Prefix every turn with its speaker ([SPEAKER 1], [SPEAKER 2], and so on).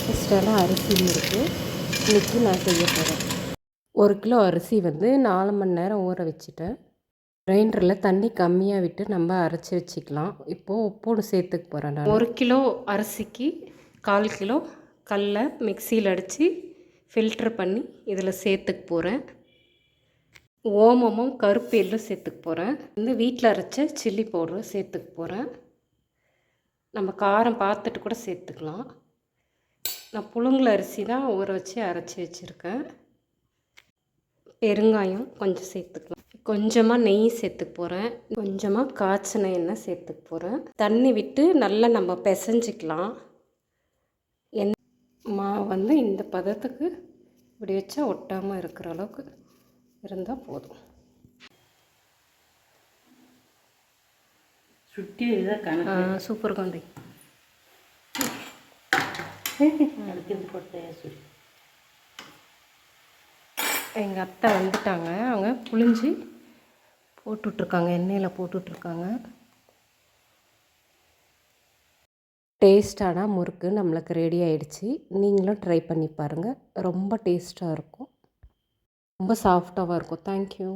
[SPEAKER 1] டேஸ்டான அரிசி முறுக்கு இன்றைக்கி நான் செய்ய போகிறேன். 1 கிலோ அரிசி வந்து 4 மணி நேரம் ஊற வச்சுட்டேன். கிரைண்டரில் தண்ணி கம்மியாக விட்டு நம்ம அரைச்சி வச்சுக்கலாம். இப்போது உப்போடு சேர்த்துக்க போகிறேன் நான். 1 கிலோ அரிசிக்கு 1/4 கிலோ கடலை மிக்சியில் அடித்து ஃபில்ட்ரு பண்ணி இதில் சேர்த்துக்க போகிறேன். ஓமமும் கருப்பு எள்ளும் சேர்த்துக்க போகிறேன். வீட்டில் அரைச்ச சில்லி பவுடரும் சேர்த்துக்க போகிறேன். நம்ம காரம் பார்த்துட்டு கூட சேர்த்துக்கலாம். நான் புழுங்கல் அரிசி தான் ஊற வச்சு அரைச்சி வச்சுருக்கேன். பெருங்காயம் கொஞ்சம் சேர்த்துக்கலாம். கொஞ்சமாக நெய் சேர்த்துக்க போகிறேன். கொஞ்சமாக காய்ச்சின எண்ணெய் சேர்த்துக்க போகிறேன். தண்ணி விட்டு நல்லா நம்ம பிசைஞ்சிக்கலாம். மாவு வந்து இந்த பதத்துக்கு இப்படி வச்சா ஒட்டாமல் இருக்கிற அளவுக்கு இருந்தால் போதும்.
[SPEAKER 2] சுட்டி
[SPEAKER 1] சூப்பர் கொண்டை எங்கள் அத்தை வந்துட்டாங்க. அவங்க புழிஞ்சி போட்டுட்ருக்காங்க, எண்ணெயில் போட்டுட்ருக்காங்க. டேஸ்டான முறுக்கு நம்மளுக்கு ரெடி ஆகிடுச்சு. நீங்களும் ட்ரை பண்ணி பாருங்கள். ரொம்ப டேஸ்ட்டாக இருக்கும், ரொம்ப சாஃப்டாகவும் இருக்கும். தேங்க்யூ.